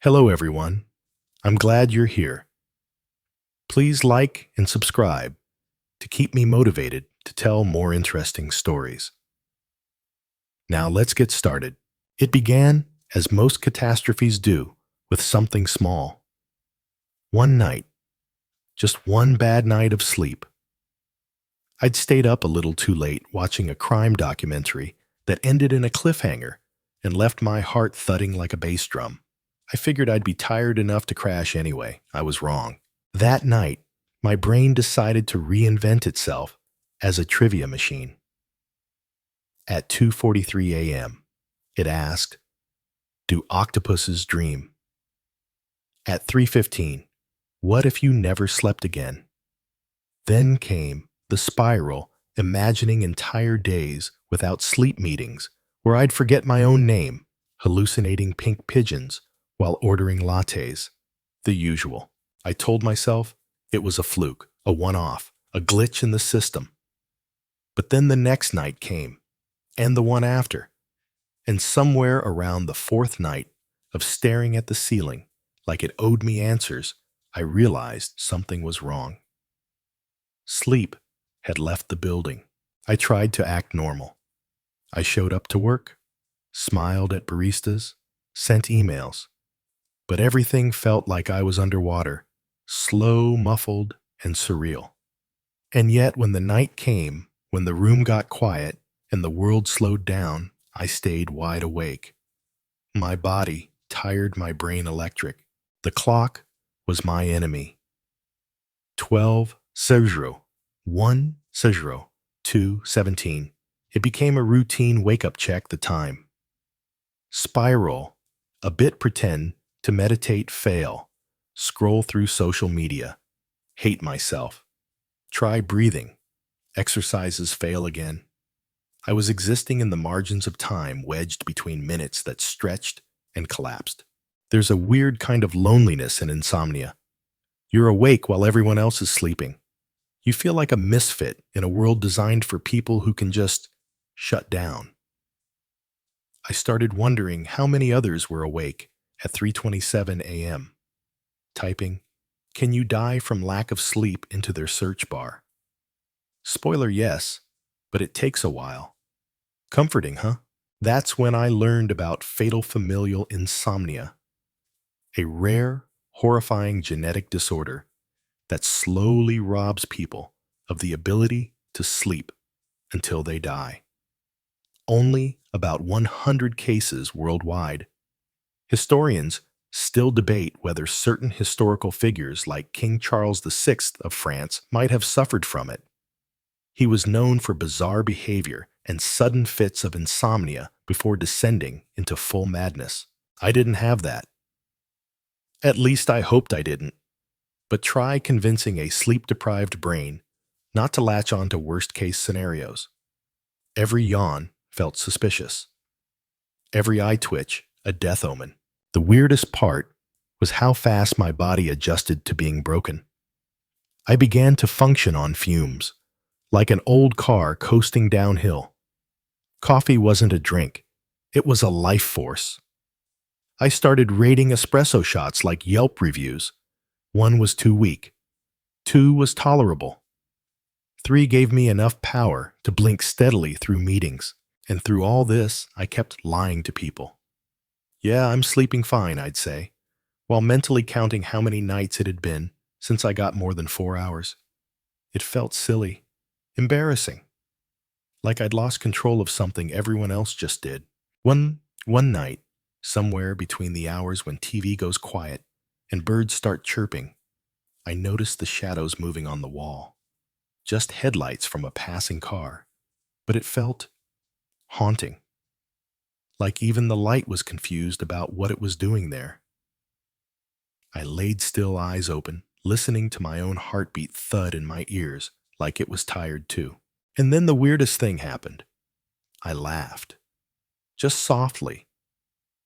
Hello, everyone. I'm glad you're here. Please like and subscribe to keep me motivated to tell more interesting stories. Now, let's get started. It began, as most catastrophes do, with something small. One night, just one bad night of sleep. I'd stayed up a little too late watching a crime documentary that ended in a cliffhanger and left my heart thudding like a bass drum. I figured I'd be tired enough to crash anyway. I was wrong. That night, my brain decided to reinvent itself as a trivia machine. At 2:43 a.m., it asked, "Do octopuses dream?" At 3:15, "What if you never slept again?" Then came the spiral, imagining entire days without sleep meetings where I'd forget my own name, hallucinating pink pigeons while ordering lattes. The usual. I told myself it was a fluke, a one-off, a glitch in the system. But then the next night came, and the one after, and somewhere around the fourth night of staring at the ceiling like it owed me answers, I realized something was wrong. Sleep had left the building. I tried to act normal. I showed up to work, smiled at baristas, sent emails. But everything felt like I was underwater, slow, muffled, and surreal. And yet, when the night came, when the room got quiet and the world slowed down, I stayed wide awake. My body tired my brain electric. The clock was my enemy. 12:00, 1:00, 2:17. It became a routine wake-up check the time. Spiral, a bit pretend, to meditate, fail. Scroll through social media. Hate myself. Try breathing. Exercises fail again. I was existing in the margins of time, wedged between minutes that stretched and collapsed. There's a weird kind of loneliness in insomnia. You're awake while everyone else is sleeping. You feel like a misfit in a world designed for people who can just shut down. I started wondering how many others were awake at 3:27 a.m., typing, "Can you die from lack of sleep?" into their search bar. Spoiler, yes, but it takes a while. Comforting, huh? That's when I learned about fatal familial insomnia, a rare, horrifying genetic disorder that slowly robs people of the ability to sleep until they die. Only about 100 cases worldwide. Historians still debate whether certain historical figures like King Charles VI of France might have suffered from it. He was known for bizarre behavior and sudden fits of insomnia before descending into full madness. I didn't have that. At least I hoped I didn't. But try convincing a sleep-deprived brain not to latch on to worst-case scenarios. Every yawn felt suspicious. Every eye twitch a death omen. The weirdest part was how fast my body adjusted to being broken. I began to function on fumes, like an old car coasting downhill. Coffee wasn't a drink, it was a life force. I started rating espresso shots like Yelp reviews. 1 was too weak. 2 was tolerable. 3 gave me enough power to blink steadily through meetings. And through all this, I kept lying to people. "Yeah, I'm sleeping fine," I'd say, while mentally counting how many nights it had been since I got more than 4 hours. It felt silly, embarrassing, like I'd lost control of something everyone else just did. One night, somewhere between the hours when TV goes quiet and birds start chirping, I noticed the shadows moving on the wall. Just headlights from a passing car, but it felt haunting. Like even the light was confused about what it was doing there. I laid still, eyes open, listening to my own heartbeat thud in my ears like it was tired too. And then the weirdest thing happened. I laughed. Just softly.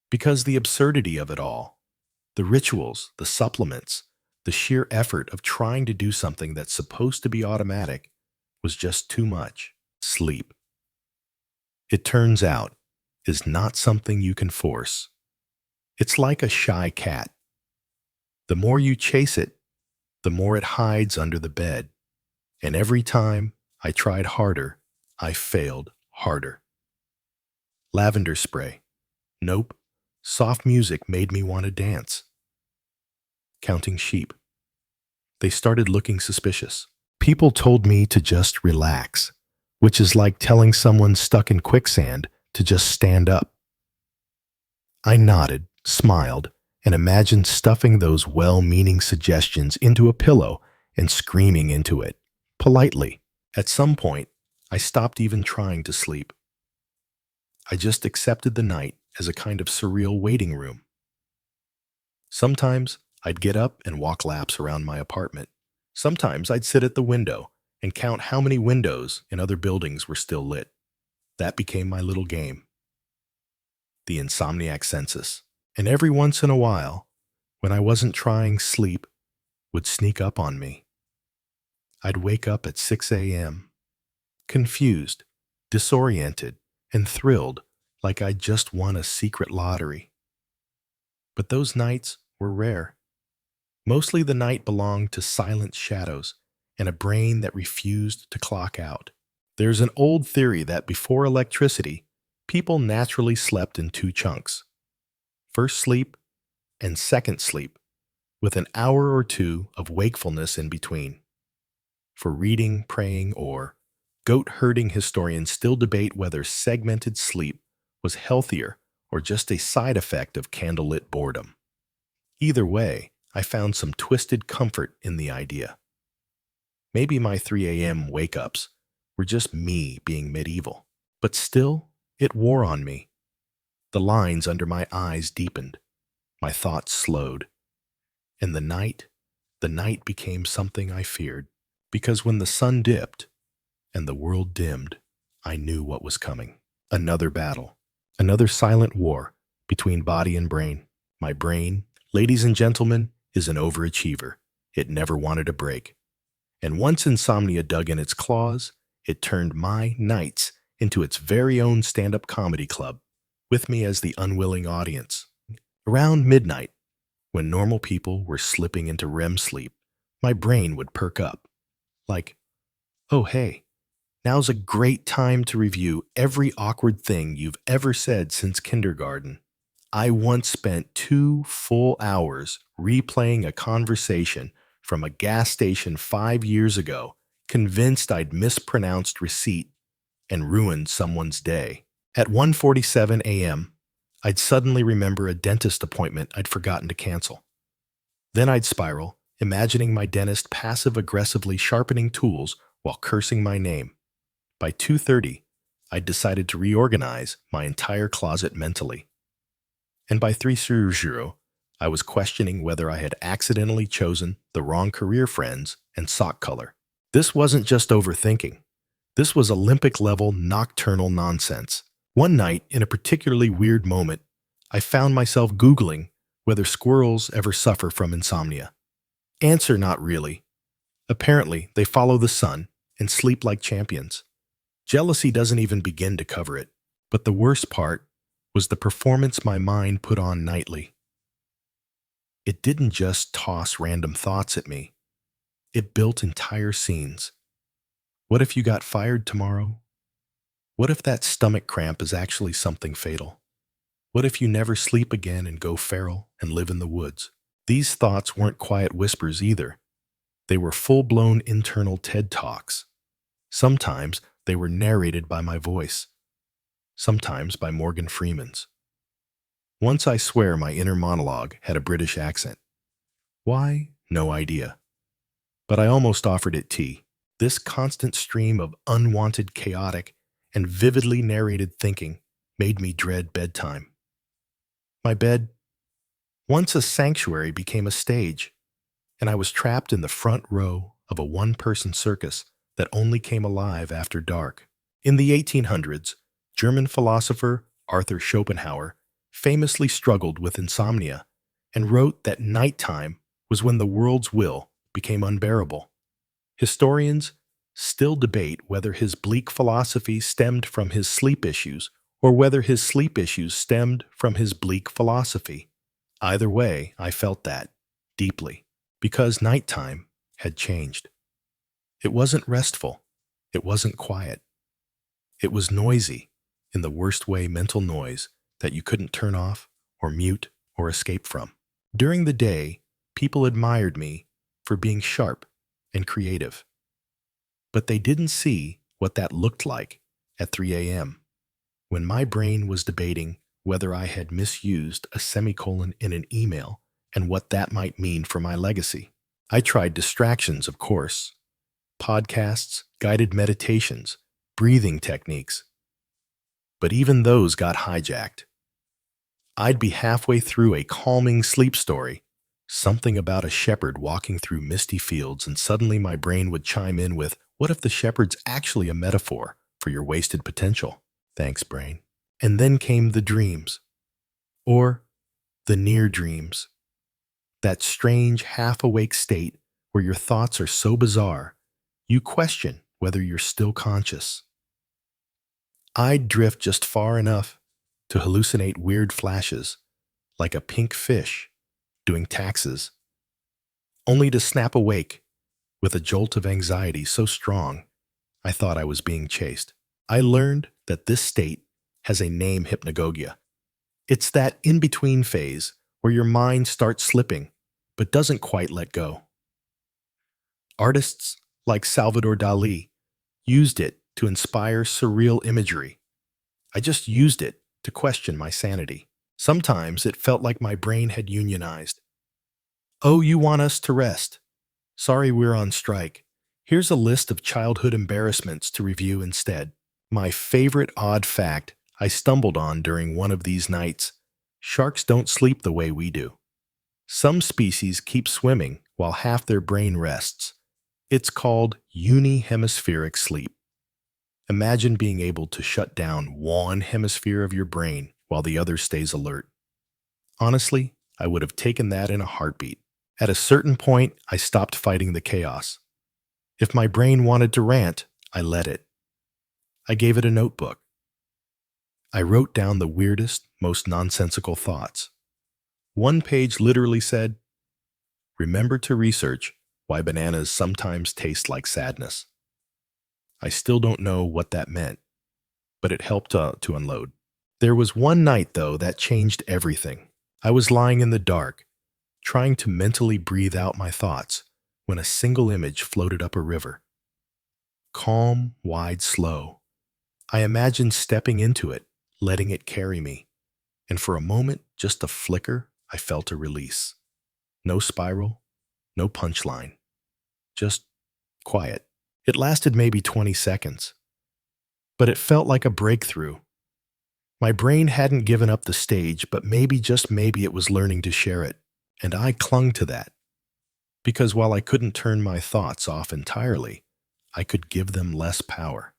Because the absurdity of it all, the rituals, the supplements, the sheer effort of trying to do something that's supposed to be automatic was just too much. Sleep, it turns out, is not something you can force. It's like a shy cat. The more you chase it, the more it hides under the bed. And every time I tried harder, I failed harder. Lavender spray. Nope. Soft music made me want to dance. Counting sheep. They started looking suspicious. People told me to just relax, which is like telling someone stuck in quicksand to just stand up. I nodded, smiled, and imagined stuffing those well-meaning suggestions into a pillow and screaming into it, politely. At some point, I stopped even trying to sleep. I just accepted the night as a kind of surreal waiting room. Sometimes I'd get up and walk laps around my apartment. Sometimes I'd sit at the window and count how many windows in other buildings were still lit. That became my little game. The insomniac census. And every once in a while, when I wasn't trying, sleep would sneak up on me. I'd wake up at 6 a.m., confused, disoriented, and thrilled like I'd just won a secret lottery. But those nights were rare. Mostly the night belonged to silent shadows and a brain that refused to clock out. There's an old theory that before electricity, people naturally slept in two chunks. First sleep and second sleep, with an hour or two of wakefulness in between. For reading, praying, or goat-herding historians still debate whether segmented sleep was healthier or just a side effect of candlelit boredom. Either way, I found some twisted comfort in the idea. Maybe my 3 a.m. wake-ups were just me being medieval, but still, it wore on me. The lines under my eyes deepened, my thoughts slowed, and the night became something I feared, because when the sun dipped and the world dimmed, I knew what was coming. Another battle, another silent war between body and brain. My brain, ladies and gentlemen, is an overachiever. It never wanted a break. And once insomnia dug in its claws, it turned my nights into its very own stand-up comedy club, with me as the unwilling audience. Around midnight, when normal people were slipping into REM sleep, my brain would perk up. Like, oh hey, now's a great time to review every awkward thing you've ever said since kindergarten. I once spent 2 full hours replaying a conversation from a gas station 5 years ago, convinced I'd mispronounced receipt and ruined someone's day. At 1:47 a.m., I'd suddenly remember a dentist appointment I'd forgotten to cancel. Then I'd spiral, imagining my dentist passive-aggressively sharpening tools while cursing my name. By 2:30, I'd decided to reorganize my entire closet mentally. And by 3:00, I was questioning whether I had accidentally chosen the wrong career friends and sock color. This wasn't just overthinking. This was Olympic-level nocturnal nonsense. One night, in a particularly weird moment, I found myself Googling whether squirrels ever suffer from insomnia. Answer: not really. Apparently, they follow the sun and sleep like champions. Jealousy doesn't even begin to cover it. But the worst part was the performance my mind put on nightly. It didn't just toss random thoughts at me. It built entire scenes. What if you got fired tomorrow? What if that stomach cramp is actually something fatal? What if you never sleep again and go feral and live in the woods? These thoughts weren't quiet whispers either. They were full-blown internal TED Talks. Sometimes they were narrated by my voice. Sometimes by Morgan Freeman's. Once I swear my inner monologue had a British accent. Why? No idea. But I almost offered it tea. This constant stream of unwanted, chaotic, and vividly narrated thinking made me dread bedtime. My bed, once a sanctuary, became a stage, and I was trapped in the front row of a one-person circus that only came alive after dark. In the 1800s, German philosopher Arthur Schopenhauer famously struggled with insomnia and wrote that nighttime was when the world's will became unbearable. Historians still debate whether his bleak philosophy stemmed from his sleep issues or whether his sleep issues stemmed from his bleak philosophy. Either way, I felt that deeply because nighttime had changed. It wasn't restful. It wasn't quiet. It was noisy, in the worst way mental noise that you couldn't turn off or mute or escape from. During the day, people admired me for being sharp and creative, but they didn't see what that looked like at 3 a.m. when my brain was debating whether I had misused a semicolon in an email and what that might mean for my legacy. I tried distractions, of course, podcasts, guided meditations, breathing techniques, but even those got hijacked. I'd be halfway through a calming sleep story, something about a shepherd walking through misty fields, and suddenly my brain would chime in with, what if the shepherd's actually a metaphor for your wasted potential? Thanks, brain. And then came the dreams, or the near dreams, that strange half-awake state where your thoughts are so bizarre, you question whether you're still conscious. I'd drift just far enough to hallucinate weird flashes, like a pink fish doing taxes, only to snap awake with a jolt of anxiety so strong I thought I was being chased. I learned that this state has a name: hypnagogia. It's that in-between phase where your mind starts slipping but doesn't quite let go. Artists like Salvador Dali used it to inspire surreal imagery. I just used it to question my sanity. Sometimes it felt like my brain had unionized. Oh, you want us to rest? Sorry, we're on strike. Here's a list of childhood embarrassments to review instead. My favorite odd fact I stumbled on during one of these nights: sharks don't sleep the way we do. Some species keep swimming while half their brain rests. It's called unihemispheric sleep. Imagine being able to shut down one hemisphere of your brain while the other stays alert. Honestly, I would have taken that in a heartbeat. At a certain point, I stopped fighting the chaos. If my brain wanted to rant, I let it. I gave it a notebook. I wrote down the weirdest, most nonsensical thoughts. One page literally said, "Remember to research why bananas sometimes taste like sadness." I still don't know what that meant, but it helped to unload. There was one night, though, that changed everything. I was lying in the dark, trying to mentally breathe out my thoughts, when a single image floated up a river. Calm, wide, slow. I imagined stepping into it, letting it carry me, and for a moment, just a flicker, I felt a release. No spiral, no punchline, just quiet. It lasted maybe 20 seconds, but it felt like a breakthrough. My brain hadn't given up the stage, but maybe, just maybe, it was learning to share it, and I clung to that. Because while I couldn't turn my thoughts off entirely, I could give them less power.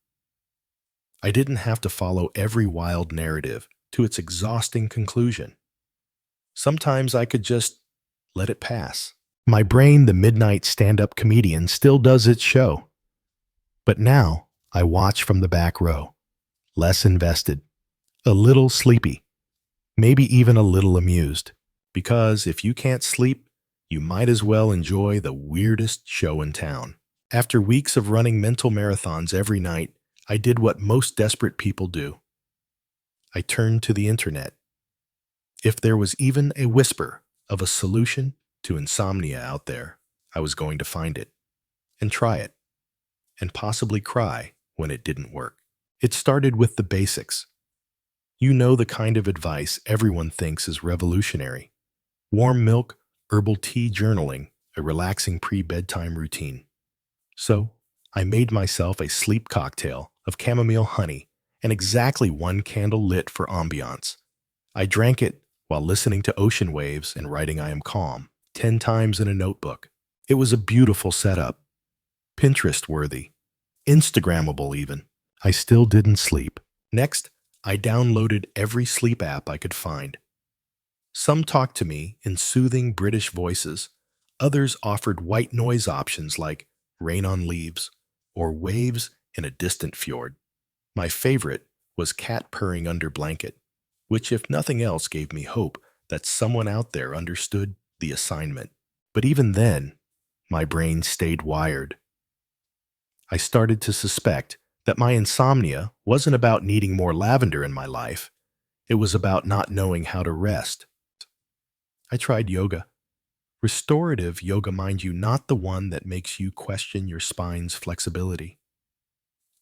I didn't have to follow every wild narrative to its exhausting conclusion. Sometimes I could just let it pass. My brain, the midnight stand-up comedian, still does its show. But now I watch from the back row, less invested, a little sleepy, maybe even a little amused. Because if you can't sleep, you might as well enjoy the weirdest show in town. After weeks of running mental marathons every night, I did what most desperate people do. I turned to the internet. If there was even a whisper of a solution to insomnia out there, I was going to find it and try it, and possibly cry when it didn't work. It started with the basics. You know, the kind of advice everyone thinks is revolutionary. Warm milk, herbal tea, journaling, a relaxing pre-bedtime routine. So, I made myself a sleep cocktail of chamomile honey and exactly one candle lit for ambiance. I drank it while listening to ocean waves and writing "I am calm" 10 times in a notebook. It was a beautiful setup. Pinterest-worthy. Instagrammable even. I still didn't sleep. Next, I downloaded every sleep app I could find. Some talked to me in soothing British voices. Others offered white noise options like rain on leaves or waves in a distant fjord. My favorite was cat purring under blanket, which, if nothing else, gave me hope that someone out there understood the assignment. But even then, my brain stayed wired. I started to suspect that my insomnia wasn't about needing more lavender in my life. It was about not knowing how to rest. I tried yoga. Restorative yoga, mind you, not the one that makes you question your spine's flexibility.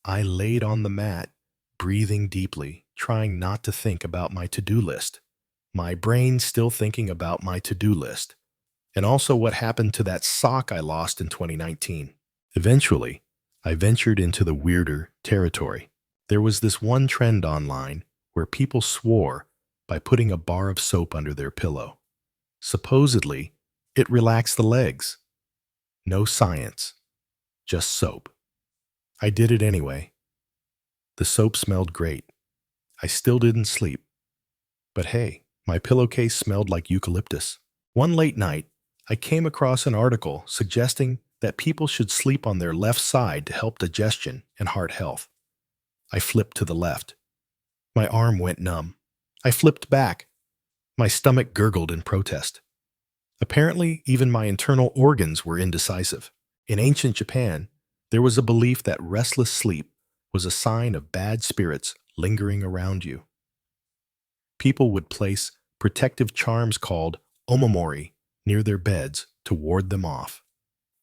I laid on the mat, breathing deeply, trying not to think about my to-do list. My brain still thinking about my to-do list, and also what happened to that sock I lost in 2019. Eventually, I ventured into the weirder territory. There was this one trend online where people swore by putting a bar of soap under their pillow. Supposedly, it relaxed the legs. No science, just soap. I did it anyway. The soap smelled great. I still didn't sleep. But hey, my pillowcase smelled like eucalyptus. One late night, I came across an article suggesting that people should sleep on their left side to help digestion and heart health. I flipped to the left. My arm went numb. I flipped back. My stomach gurgled in protest. Apparently, even my internal organs were indecisive. In ancient Japan, there was a belief that restless sleep was a sign of bad spirits lingering around you. People would place protective charms called omamori near their beds to ward them off.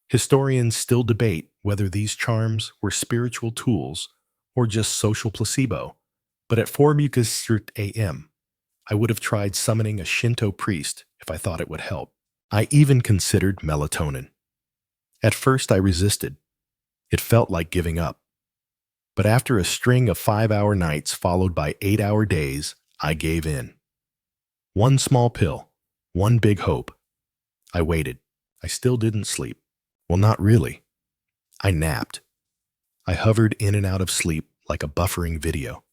Historians still debate whether these charms were spiritual tools or just social placebo, but at 4 a.m., I would have tried summoning a Shinto priest if I thought it would help. I even considered melatonin. At first, I resisted. It felt like giving up. But after a string of 5-hour nights followed by 8-hour days, I gave in. One small pill, one big hope. I waited. I still didn't sleep. Well, not really. I napped. I hovered in and out of sleep like a buffering video.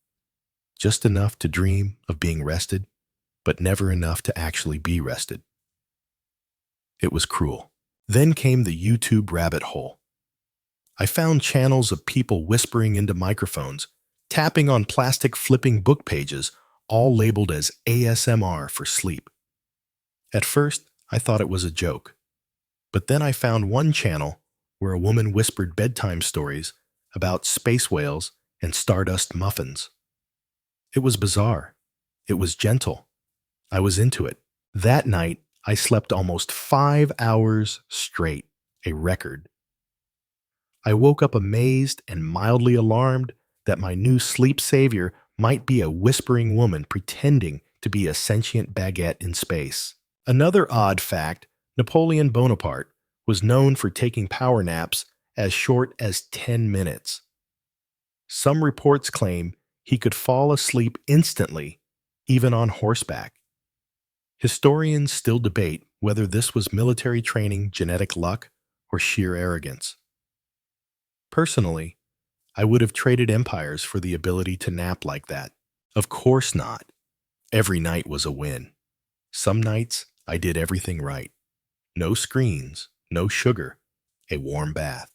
Just enough to dream of being rested, but never enough to actually be rested. It was cruel. Then came the YouTube rabbit hole. I found channels of people whispering into microphones, tapping on plastic flipping book pages, all labeled as ASMR for sleep. At first, I thought it was a joke. But then I found one channel where a woman whispered bedtime stories about space whales and stardust muffins. It was bizarre. It was gentle. I was into it. That night, I slept almost 5 hours straight, a record. I woke up amazed and mildly alarmed that my new sleep savior might be a whispering woman pretending to be a sentient baguette in space. Another odd fact, Napoleon Bonaparte was known for taking power naps as short as 10 minutes. Some reports claim he could fall asleep instantly, even on horseback. Historians still debate whether this was military training, genetic luck, or sheer arrogance. Personally, I would have traded empires for the ability to nap like that. Of course not. Every night was a win. Some nights, I did everything right. No screens, no sugar, a warm bath.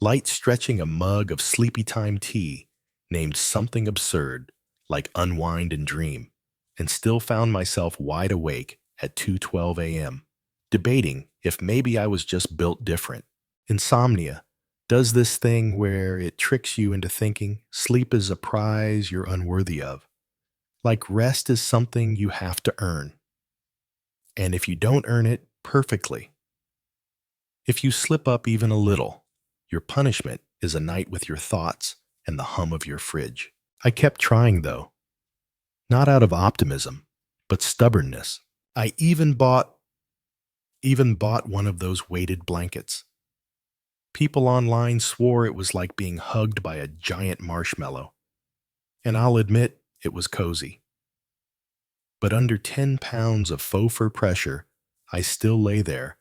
Light stretching a mug of sleepy time tea named something absurd, like unwind and dream, and still found myself wide awake at 2:12 a.m., debating if maybe I was just built different. Insomnia does this thing where it tricks you into thinking sleep is a prize you're unworthy of, like rest is something you have to earn. And if you don't earn it perfectly, if you slip up even a little, your punishment is a night with your thoughts and the hum of your fridge. I kept trying though, not out of optimism, but stubbornness. I even bought one of those weighted blankets. People online swore it was like being hugged by a giant marshmallow, and I'll admit it was cozy. But under 10 pounds of faux fur pressure, I still lay there,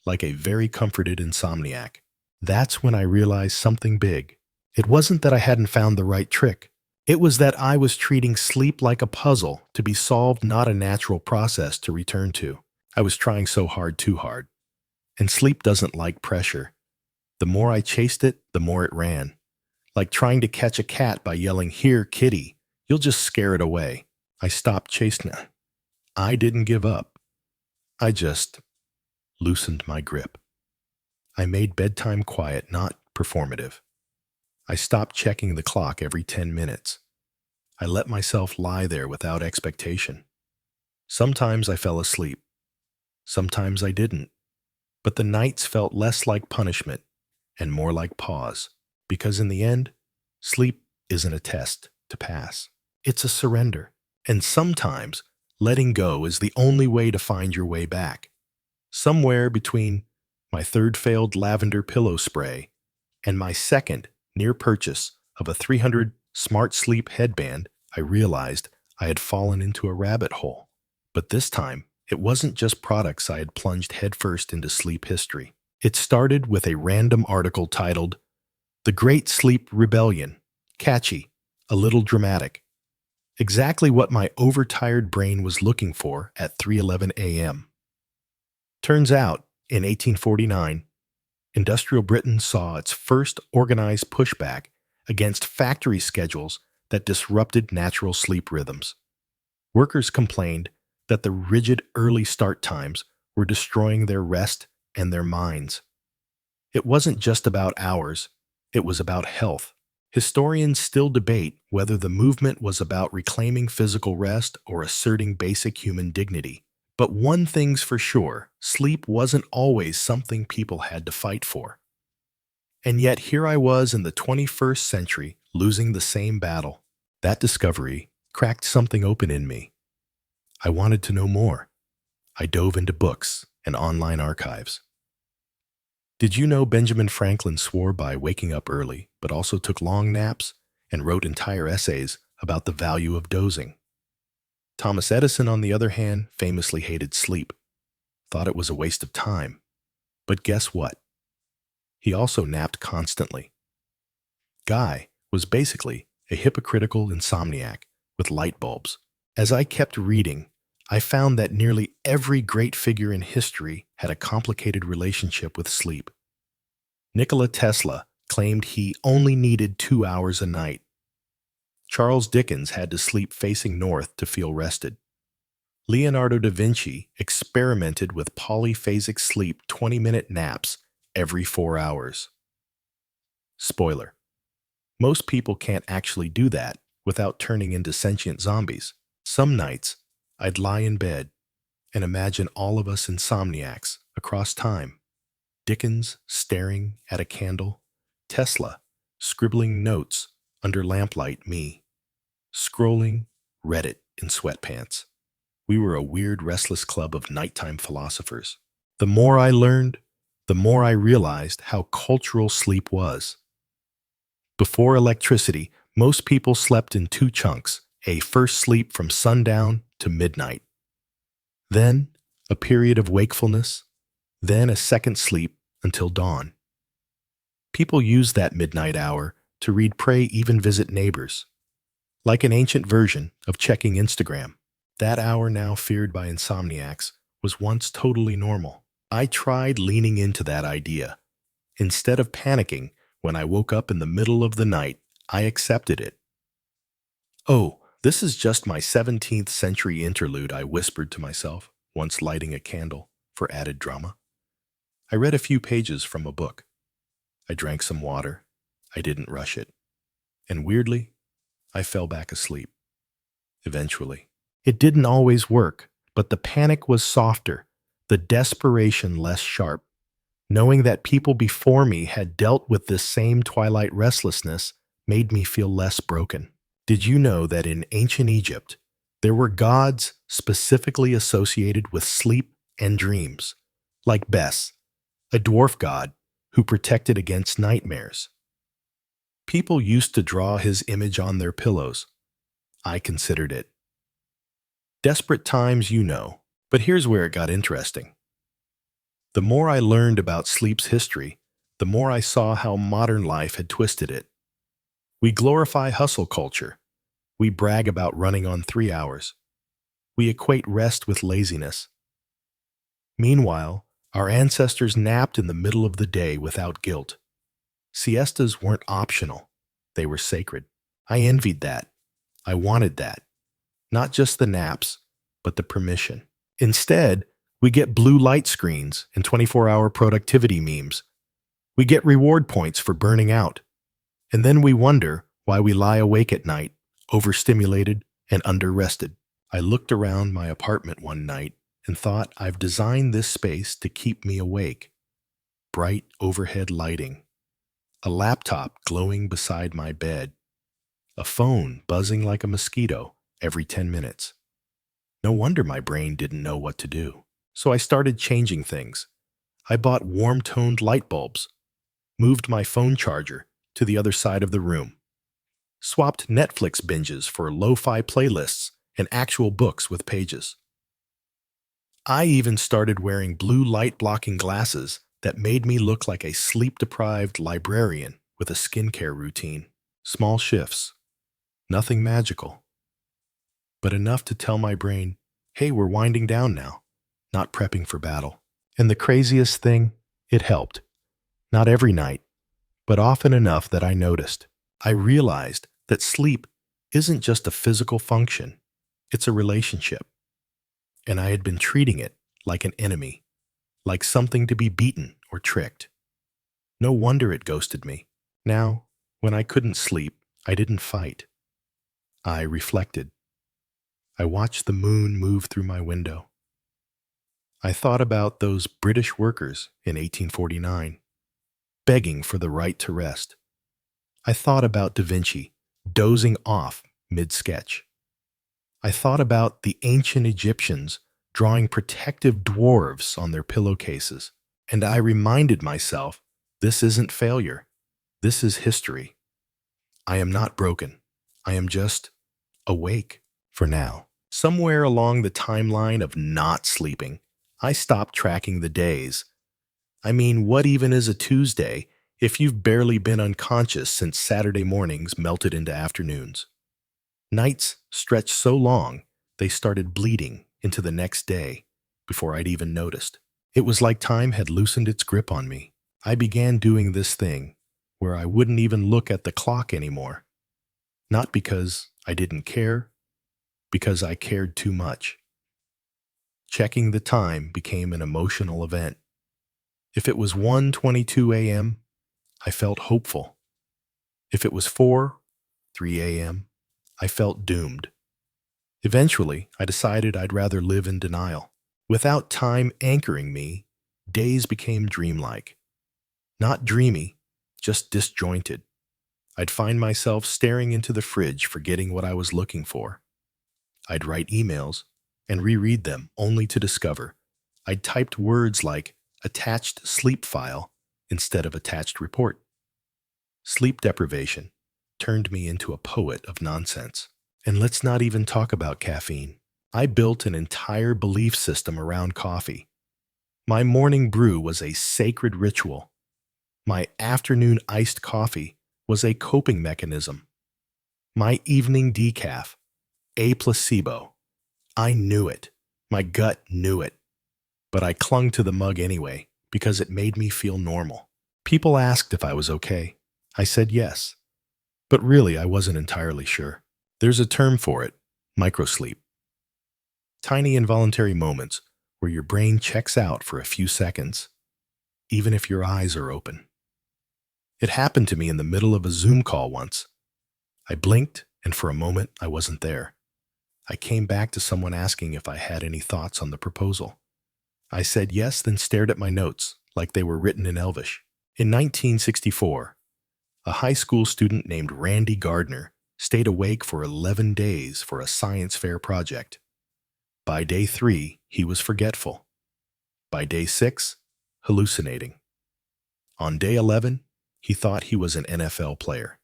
like a very comforted insomniac. That's when I realized something big. It wasn't that I hadn't found the right trick. It was that I was treating sleep like a puzzle to be solved, not a natural process to return to. I was trying so hard, too hard. And sleep doesn't like pressure. The more I chased it, the more it ran. Like trying to catch a cat by yelling, "Here, kitty," you'll just scare it away. I stopped chasing it. I didn't give up. I just loosened my grip. I made bedtime quiet, not performative. I stopped checking the clock every 10 minutes. I let myself lie there without expectation. Sometimes I fell asleep. Sometimes I didn't. But the nights felt less like punishment and more like pause. Because in the end, sleep isn't a test to pass. It's a surrender. And sometimes letting go is the only way to find your way back. Somewhere between my third failed lavender pillow spray and my second near purchase of a 300 Smart Sleep headband, I realized I had fallen into a rabbit hole. But this time, it wasn't just products I had plunged headfirst into sleep history. It started with a random article titled, "The Great Sleep Rebellion." Catchy, a little dramatic. Exactly what my overtired brain was looking for at 3:11 a.m. Turns out, in 1849, industrial Britain saw its first organized pushback against factory schedules that disrupted natural sleep rhythms. Workers complained that the rigid early start times were destroying their rest and their minds. It wasn't just about hours, it was about health. Historians still debate whether the movement was about reclaiming physical rest or asserting basic human dignity. But one thing's for sure, sleep wasn't always something people had to fight for. And yet here I was in the 21st century, losing the same battle. That discovery cracked something open in me. I wanted to know more. I dove into books and online archives. Did you know Benjamin Franklin swore by waking up early, but also took long naps and wrote entire essays about the value of dozing? Thomas Edison, on the other hand, famously hated sleep, thought it was a waste of time. But guess what? He also napped constantly. Guy was basically a hypocritical insomniac with light bulbs. As I kept reading, I found that nearly every great figure in history had a complicated relationship with sleep. Nikola Tesla claimed he only needed 2 hours a night. Charles Dickens had to sleep facing north to feel rested. Leonardo da Vinci experimented with polyphasic sleep 20-minute naps every 4 hours. Spoiler: most people can't actually do that without turning into sentient zombies. Some nights, I'd lie in bed and imagine all of us insomniacs across time. Dickens staring at a candle, Tesla scribbling notes under lamplight, me scrolling Reddit in sweatpants. We were a weird, restless club of nighttime philosophers. The more I learned, the more I realized how cultural sleep was. Before electricity, most people slept in 2 chunks, a first sleep from sundown to midnight, then a period of wakefulness, then a second sleep until dawn. People used that midnight hour to read, pray, even visit neighbors. Like an ancient version of checking Instagram, that hour, now feared by insomniacs, was once totally normal. I tried leaning into that idea. Instead of panicking when I woke up in the middle of the night, I accepted it. "Oh, this is just my 17th century interlude," I whispered to myself, once lighting a candle for added drama. I read a few pages from a book. I drank some water. I didn't rush it. And weirdly, I fell back asleep. Eventually. It didn't always work, but the panic was softer, the desperation less sharp. Knowing that people before me had dealt with this same twilight restlessness made me feel less broken. Did you know that in ancient Egypt, there were gods specifically associated with sleep and dreams, like Bes, a dwarf god who protected against nightmares? People used to draw his image on their pillows. I considered it. Desperate times, you know, but here's where it got interesting. The more I learned about sleep's history, the more I saw how modern life had twisted it. We glorify hustle culture. We brag about running on 3 hours. We equate rest with laziness. Meanwhile, our ancestors napped in the middle of the day without guilt. Siestas weren't optional. They were sacred. I envied that. I wanted that. Not just the naps, but the permission. Instead, we get blue light screens and 24-hour productivity memes. We get reward points for burning out. And then we wonder why we lie awake at night, overstimulated and underrested. I looked around my apartment one night and thought, I've designed this space to keep me awake. Bright overhead lighting, a laptop glowing beside my bed, a phone buzzing like a mosquito every 10 minutes. No wonder my brain didn't know what to do. So I started changing things. I bought warm-toned light bulbs, moved my phone charger to the other side of the room, swapped Netflix binges for lo-fi playlists and actual books with pages. I even started wearing blue light-blocking glasses that made me look like a sleep-deprived librarian with a skincare routine. Small shifts, nothing magical, but enough to tell my brain, hey, we're winding down now, not prepping for battle. And the craziest thing, it helped. Not every night, but often enough that I noticed. I realized that sleep isn't just a physical function, it's a relationship. And I had been treating it like an enemy, like something to be beaten or tricked. No wonder it ghosted me. Now, when I couldn't sleep, I didn't fight. I reflected. I watched the moon move through my window. I thought about those British workers in 1849, begging for the right to rest. I thought about Da Vinci, dozing off mid-sketch. I thought about the ancient Egyptians drawing protective dwarves on their pillowcases, and I reminded myself, this isn't failure. This is history. I am not broken. I am just awake for now. Somewhere along the timeline of not sleeping, I stopped tracking the days. I mean, what even is a Tuesday if you've barely been unconscious since Saturday mornings melted into afternoons? Nights stretched so long, they started bleeding into the next day before I'd even noticed. It was like time had loosened its grip on me. I began doing this thing where I wouldn't even look at the clock anymore. Not because I didn't care, because I cared too much. Checking the time became an emotional event. If it was 1:22 a.m., I felt hopeful. If it was 4:03 a.m., I felt doomed. Eventually, I decided I'd rather live in denial. Without time anchoring me, days became dreamlike. Not dreamy, just disjointed. I'd find myself staring into the fridge, forgetting what I was looking for. I'd write emails and reread them only to discover I'd typed words like attached sleep file instead of attached report. Sleep deprivation turned me into a poet of nonsense. And let's not even talk about caffeine. I built an entire belief system around coffee. My morning brew was a sacred ritual. My afternoon iced coffee was a coping mechanism. My evening decaf, a placebo. I knew it. My gut knew it. But I clung to the mug anyway because it made me feel normal. People asked if I was okay. I said yes. But really, I wasn't entirely sure. There's a term for it, microsleep. Tiny involuntary moments where your brain checks out for a few seconds, even if your eyes are open. It happened to me in the middle of a Zoom call once. I blinked, and for a moment, I wasn't there. I came back to someone asking if I had any thoughts on the proposal. I said yes, then stared at my notes like they were written in Elvish. In 1964, a high school student named Randy Gardner stayed awake for 11 days for a science fair project. By day 3, he was forgetful. By day 6, hallucinating. On day 11, he thought he was an NFL player.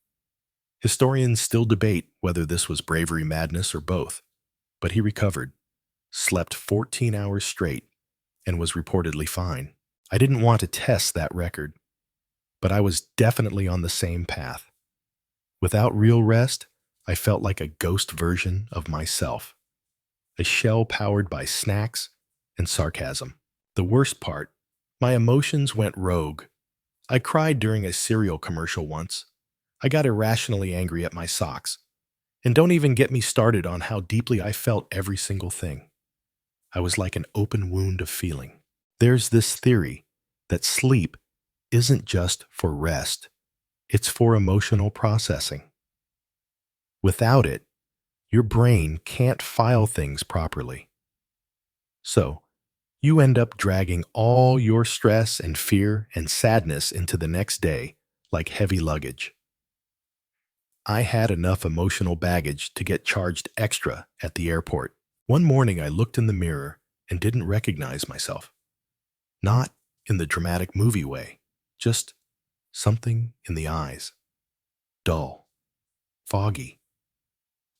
Historians still debate whether this was bravery madness or both, but he recovered, slept 14 hours straight, and was reportedly fine. I didn't want to test that record, but I was definitely on the same path. Without real rest, I felt like a ghost version of myself, a shell powered by snacks and sarcasm. The worst part, my emotions went rogue. I cried during a cereal commercial once. I got irrationally angry at my socks. And don't even get me started on how deeply I felt every single thing. I was like an open wound of feeling. There's this theory that sleep isn't just for rest, it's for emotional processing. Without it, your brain can't file things properly. So, you end up dragging all your stress and fear and sadness into the next day like heavy luggage. I had enough emotional baggage to get charged extra at the airport. One morning I looked in the mirror and didn't recognize myself. Not in the dramatic movie way, just something in the eyes. Dull, foggy,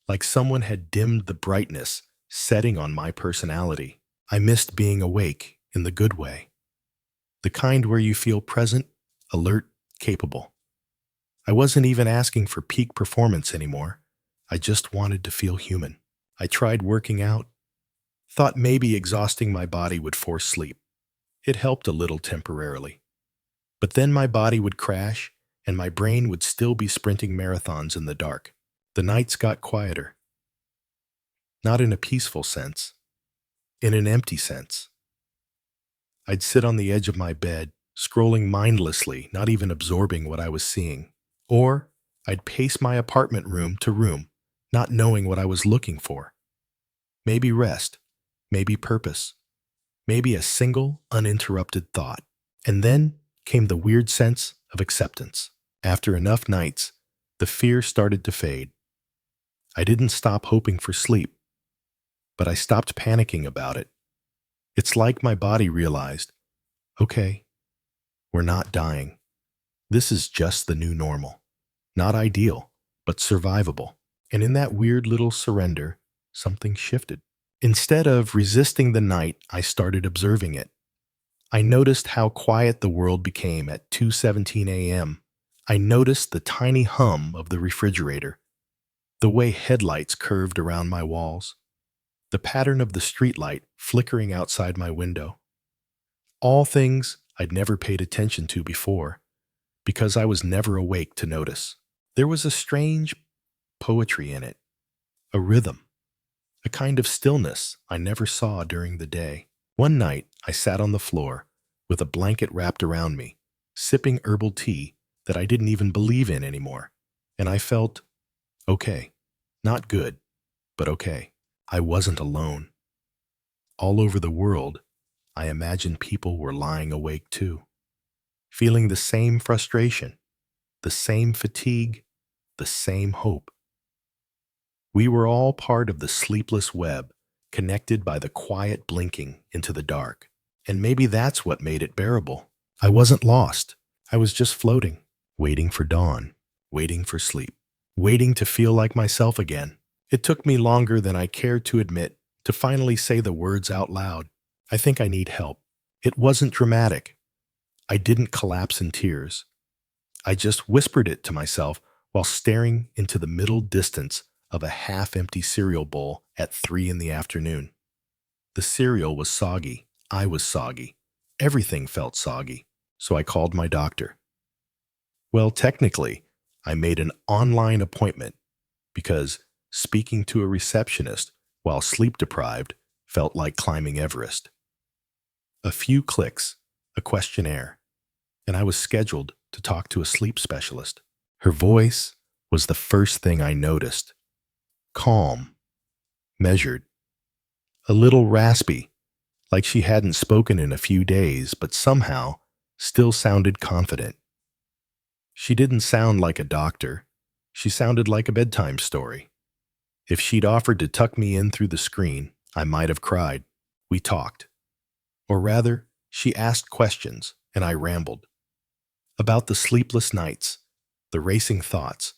like someone had dimmed the brightness setting on my personality. I missed being awake in the good way, the kind where you feel present, alert, capable. I wasn't even asking for peak performance anymore. I just wanted to feel human. I tried working out, thought maybe exhausting my body would force sleep. It helped a little temporarily. But then my body would crash and my brain would still be sprinting marathons in the dark. The nights got quieter. Not in a peaceful sense, in an empty sense. I'd sit on the edge of my bed, scrolling mindlessly, not even absorbing what I was seeing. Or I'd pace my apartment room to room, not knowing what I was looking for. Maybe rest, maybe purpose, maybe a single, uninterrupted thought. And then came the weird sense of acceptance. After enough nights, the fear started to fade. I didn't stop hoping for sleep, but I stopped panicking about it. It's like my body realized, okay, we're not dying. This is just the new normal. Not ideal, but survivable. And in that weird little surrender, something shifted. Instead of resisting the night, I started observing it. I noticed how quiet the world became at 2:17 a.m. I noticed the tiny hum of the refrigerator, the way headlights curved around my walls, the pattern of the streetlight flickering outside my window. All things I'd never paid attention to before, because I was never awake to notice. There was a strange poetry in it, a rhythm, a kind of stillness I never saw during the day. One night, I sat on the floor with a blanket wrapped around me, sipping herbal tea that I didn't even believe in anymore, and I felt okay. Not good, but okay. I wasn't alone. All over the world, I imagined people were lying awake too, feeling the same frustration, the same fatigue, the same hope. We were all part of the sleepless web, connected by the quiet blinking into the dark. And maybe that's what made it bearable. I wasn't lost. I was just floating, waiting for dawn, waiting for sleep, waiting to feel like myself again. It took me longer than I cared to admit to finally say the words out loud. I think I need help. It wasn't dramatic. I didn't collapse in tears. I just whispered it to myself while staring into the middle distance of a half-empty cereal bowl at 3 in the afternoon. The cereal was soggy. I was soggy. Everything felt soggy. So I called my doctor. Well, technically, I made an online appointment because speaking to a receptionist while sleep-deprived felt like climbing Everest. A few clicks, a questionnaire, and I was scheduled to talk to a sleep specialist. Her voice was the first thing I noticed. Calm, measured, a little raspy, like she hadn't spoken in a few days, but somehow still sounded confident. She didn't sound like a doctor. She sounded like a bedtime story. If she'd offered to tuck me in through the screen, I might have cried. We talked. Or rather, she asked questions, and I rambled. About the sleepless nights, the racing thoughts,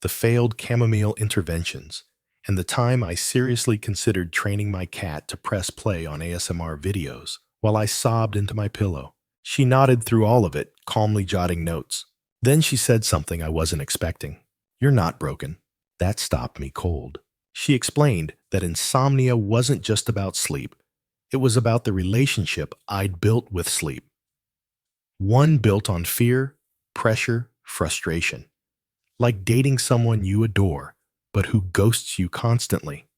the failed chamomile interventions, and the time I seriously considered training my cat to press play on ASMR videos while I sobbed into my pillow. She nodded through all of it, calmly jotting notes. Then she said something I wasn't expecting. "You're not broken." That stopped me cold. She explained that insomnia wasn't just about sleep. It was about the relationship I'd built with sleep. One built on fear, pressure, frustration. Like dating someone you adore, but who ghosts you constantly.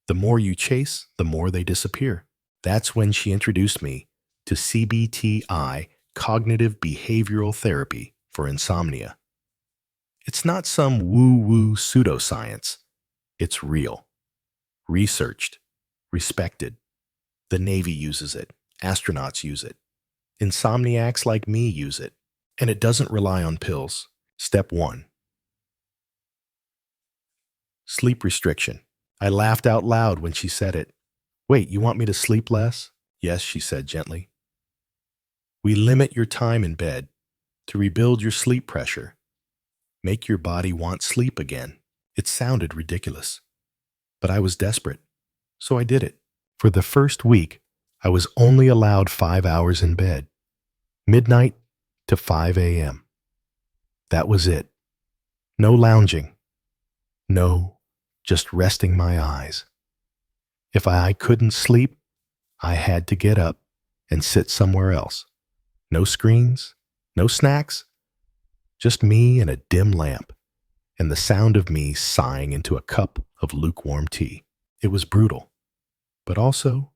The more you chase, the more they disappear. That's when she introduced me to CBTI, cognitive behavioral therapy for insomnia. It's not some woo-woo pseudoscience. It's real, researched, respected. The Navy uses it. Astronauts use it. Insomniacs like me use it. And it doesn't rely on pills. Step 1. Sleep restriction. I laughed out loud when she said it. Wait, you want me to sleep less? Yes, she said gently. We limit your time in bed to rebuild your sleep pressure. Make your body want sleep again. It sounded ridiculous, but I was desperate, so I did it. For the first week, I was only allowed 5 hours in bed, midnight to 5 a.m. That was it. No lounging. No, just resting my eyes. If I couldn't sleep, I had to get up and sit somewhere else. No screens, no snacks, just me and a dim lamp, and the sound of me sighing into a cup of lukewarm tea. It was brutal, but also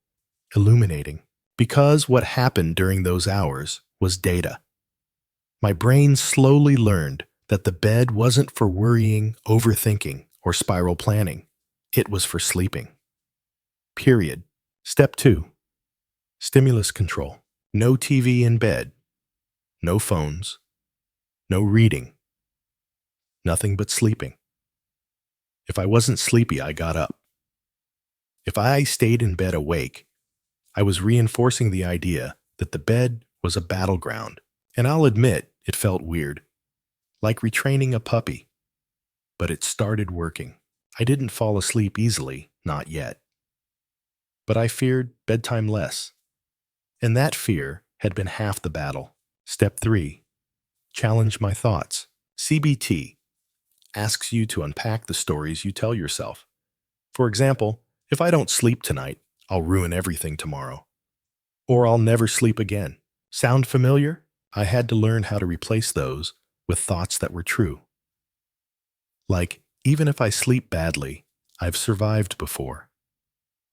illuminating, because what happened during those hours was data. My brain slowly learned that the bed wasn't for worrying, overthinking, or spiral planning. It was for sleeping. Period. Step 2. Stimulus control. No TV in bed. No phones. No reading. Nothing but sleeping. If I wasn't sleepy, I got up. If I stayed in bed awake, I was reinforcing the idea that the bed was a battleground. And I'll admit, it felt weird. Like retraining a puppy. But it started working. I didn't fall asleep easily, not yet. But I feared bedtime less. And that fear had been half the battle. Step 3. Challenge my thoughts. CBT asks you to unpack the stories you tell yourself. For example, if I don't sleep tonight, I'll ruin everything tomorrow. Or I'll never sleep again. Sound familiar? I had to learn how to replace those with thoughts that were true. Like, even if I sleep badly, I've survived before.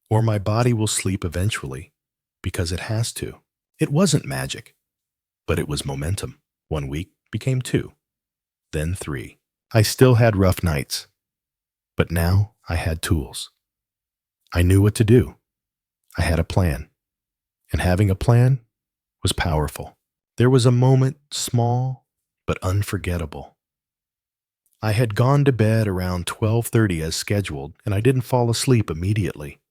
Or my body will sleep eventually, because it has to. It wasn't magic, but it was momentum. 1 week became 2, then 3. I still had rough nights, but now I had tools. I knew what to do. I had a plan, and having a plan was powerful. There was a moment, small but unforgettable. I had gone to bed around 12:30 as scheduled, and I didn't fall asleep immediately.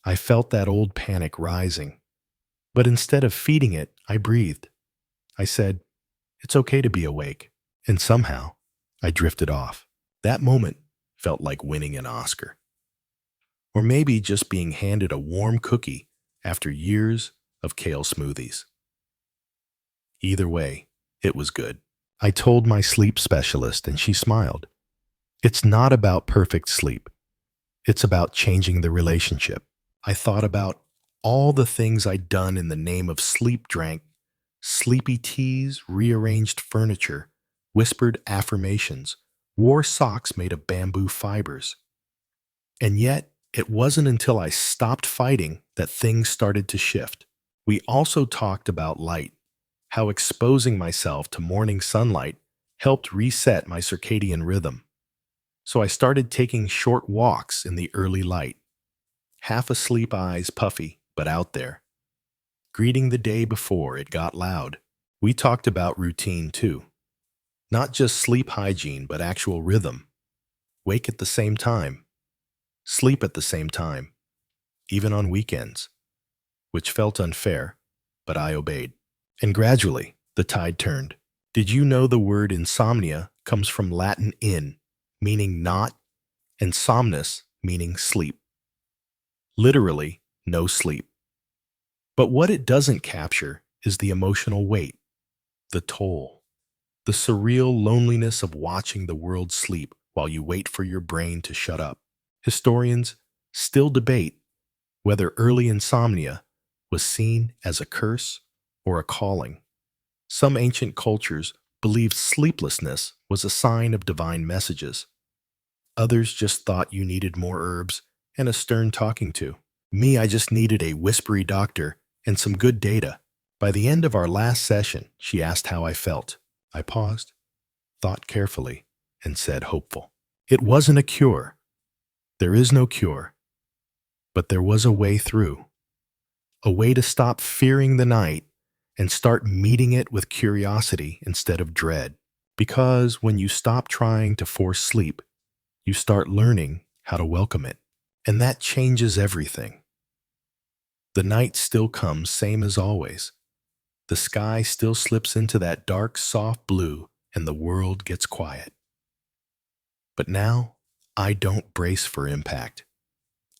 I felt that old panic rising, but instead of feeding it, I breathed. I said, "It's okay to be awake," and somehow I drifted off. That moment felt like winning an Oscar. Or maybe just being handed a warm cookie after years of kale smoothies. Either way, it was good. I told my sleep specialist and she smiled. It's not about perfect sleep. It's about changing the relationship. I thought about all the things I'd done in the name of sleep drank, sleepy teas, rearranged furniture, whispered affirmations, wore socks made of bamboo fibers. And yet, it wasn't until I stopped fighting that things started to shift. We also talked about light, how exposing myself to morning sunlight helped reset my circadian rhythm. So I started taking short walks in the early light, half asleep eyes puffy, but out there, greeting the day before it got loud. We talked about routine too. Not just sleep hygiene, but actual rhythm. Wake at the same time. Sleep at the same time. Even on weekends. Which felt unfair, but I obeyed. And gradually, the tide turned. Did you know the word insomnia comes from Latin in, meaning not, and somnus, meaning sleep? Literally, no sleep. But what it doesn't capture is the emotional weight, the toll, the surreal loneliness of watching the world sleep while you wait for your brain to shut up. Historians still debate whether early insomnia was seen as a curse or a calling. Some ancient cultures believed sleeplessness was a sign of divine messages. Others just thought you needed more herbs and a stern talking to. Me, I just needed a whispery doctor and some good data. By the end of our last session, she asked how I felt. I paused, thought carefully, and said hopeful. It wasn't a cure. There is no cure. But there was a way through. A way to stop fearing the night and start meeting it with curiosity instead of dread. Because when you stop trying to force sleep, you start learning how to welcome it. And that changes everything. The night still comes same as always. The sky still slips into that dark, soft blue, and the world gets quiet. But now, I don't brace for impact.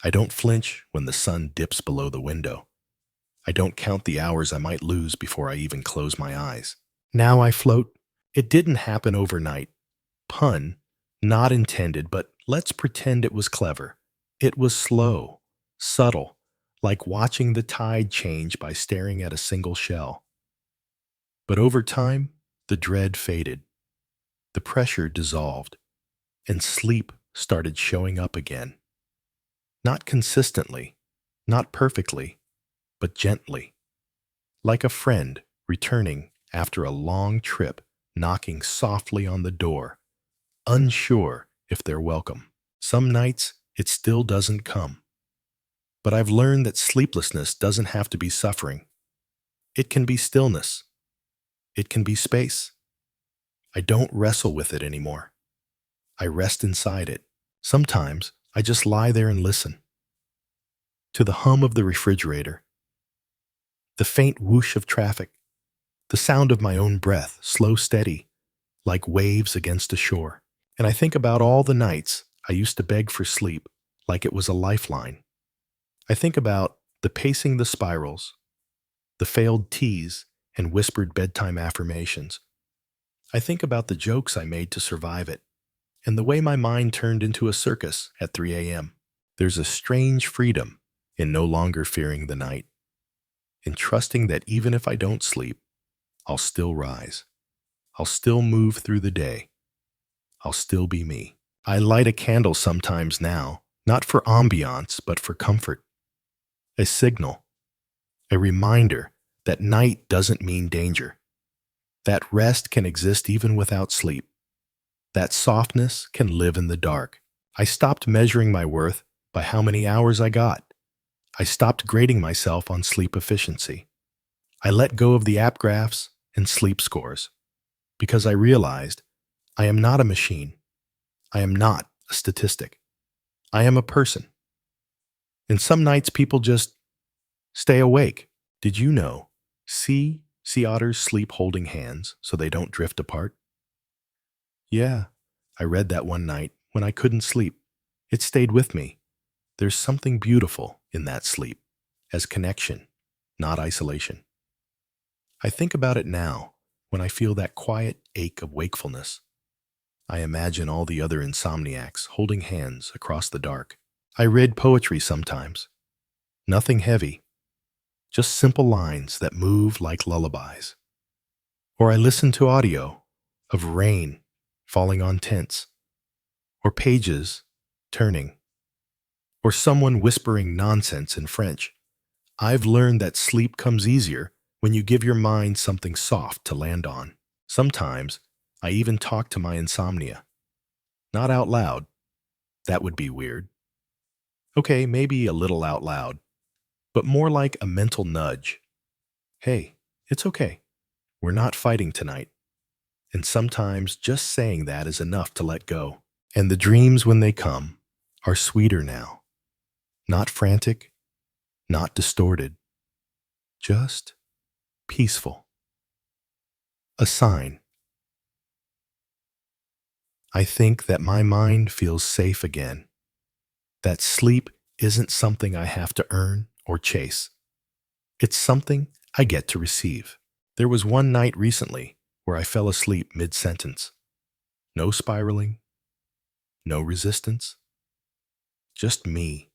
I don't flinch when the sun dips below the window. I don't count the hours I might lose before I even close my eyes. Now I float. It didn't happen overnight. Pun, not intended, but let's pretend it was clever. It was slow, subtle, like watching the tide change by staring at a single shell. But over time, the dread faded. The pressure dissolved, and sleep started showing up again. Not consistently, not perfectly, but gently. Like a friend returning after a long trip, knocking softly on the door, unsure if they're welcome. Some nights, it still doesn't come. But I've learned that sleeplessness doesn't have to be suffering. It can be stillness. It can be space. I don't wrestle with it anymore. I rest inside it. Sometimes I just lie there and listen. To the hum of the refrigerator, the faint whoosh of traffic, the sound of my own breath, slow, steady, like waves against a shore. And I think about all the nights I used to beg for sleep like it was a lifeline. I think about the pacing the spirals, the failed teas and whispered bedtime affirmations. I think about the jokes I made to survive it, and the way my mind turned into a circus at 3 a.m. There's a strange freedom in no longer fearing the night, in trusting that even if I don't sleep, I'll still rise. I'll still move through the day. I'll still be me. I light a candle sometimes now, not for ambiance, but for comfort. A signal, a reminder that night doesn't mean danger, that rest can exist even without sleep, that softness can live in the dark. I stopped measuring my worth by how many hours I got. I stopped grading myself on sleep efficiency. I let go of the app graphs and sleep scores because I realized I am not a machine. I am not a statistic. I am a person. And some nights people just stay awake. Did you know sea otters sleep holding hands so they don't drift apart? Yeah, I read that one night when I couldn't sleep. It stayed with me. There's something beautiful in that sleep, as connection, not isolation. I think about it now when I feel that quiet ache of wakefulness. I imagine all the other insomniacs holding hands across the dark. I read poetry sometimes. Nothing heavy, just simple lines that move like lullabies. Or I listen to audio of rain falling on tents, or pages turning, or someone whispering nonsense in French. I've learned that sleep comes easier when you give your mind something soft to land on. Sometimes I even talk to my insomnia. Not out loud. That would be weird. Okay, maybe a little out loud, but more like a mental nudge. Hey, it's okay. We're not fighting tonight. And sometimes just saying that is enough to let go. And the dreams, when they come, are sweeter now. Not frantic, not distorted, just peaceful. A sign. I think that my mind feels safe again. That sleep isn't something I have to earn or chase. It's something I get to receive. There was one night recently where I fell asleep mid-sentence. No spiraling, no resistance. Just me,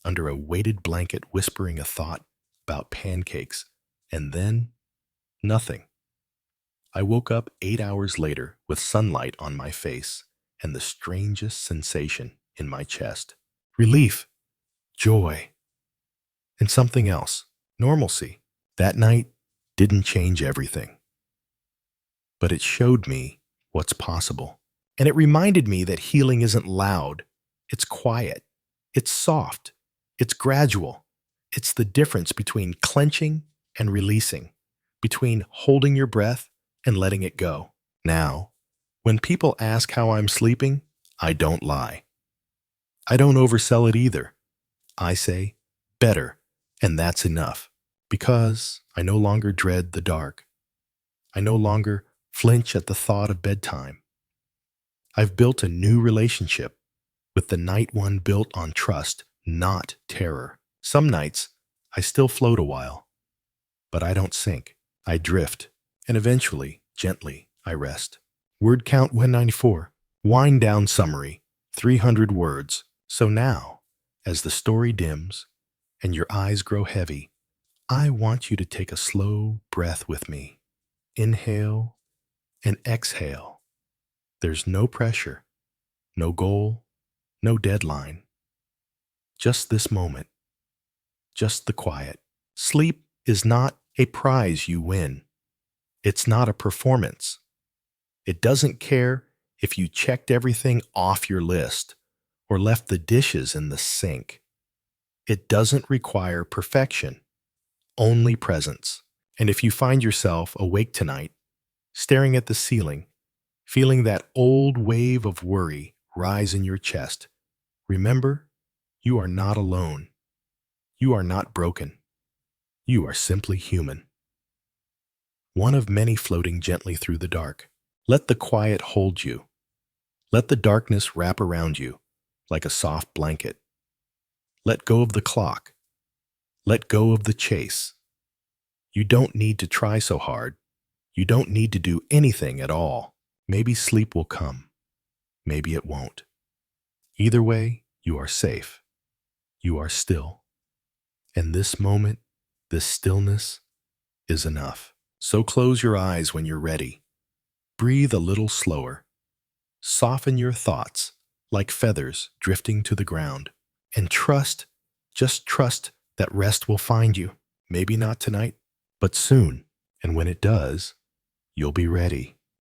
under a weighted blanket whispering a thought about pancakes, and then nothing. I woke up 8 hours later with sunlight on my face and the strangest sensation in my chest. Relief, joy, and something else, normalcy. That night didn't change everything, but it showed me what's possible. And it reminded me that healing isn't loud, it's quiet, it's soft, it's gradual. It's the difference between clenching and releasing, between holding your breath and letting it go. Now, when people ask how I'm sleeping, I don't lie. I don't oversell it either. I say, better, and that's enough, because I no longer dread the dark. I no longer flinch at the thought of bedtime. I've built a new relationship with the night, one built on trust, not terror. Some nights, I still float a while, but I don't sink. I drift, and eventually, gently, I rest. Word count 194. Wind down summary, 300 words. So now, as the story dims and your eyes grow heavy, I want you to take a slow breath with me. Inhale and exhale. There's no pressure, no goal, no deadline. Just this moment, just the quiet. Sleep is not a prize you win. It's not a performance. It doesn't care if you checked everything off your list or left the dishes in the sink. It doesn't require perfection, only presence. And if you find yourself awake tonight, staring at the ceiling, feeling that old wave of worry rise in your chest, remember, you are not alone. You are not broken. You are simply human. One of many floating gently through the dark. Let the quiet hold you. Let the darkness wrap around you like a soft blanket. Let go of the clock. Let go of the chase. You don't need to try so hard. You don't need to do anything at all. Maybe sleep will come. Maybe it won't. Either way, you are safe. You are still. And this moment, this stillness, is enough. So close your eyes when you're ready. Breathe a little slower. Soften your thoughts like feathers drifting to the ground. And trust, just trust that rest will find you. Maybe not tonight, but soon. And when it does, you'll be ready.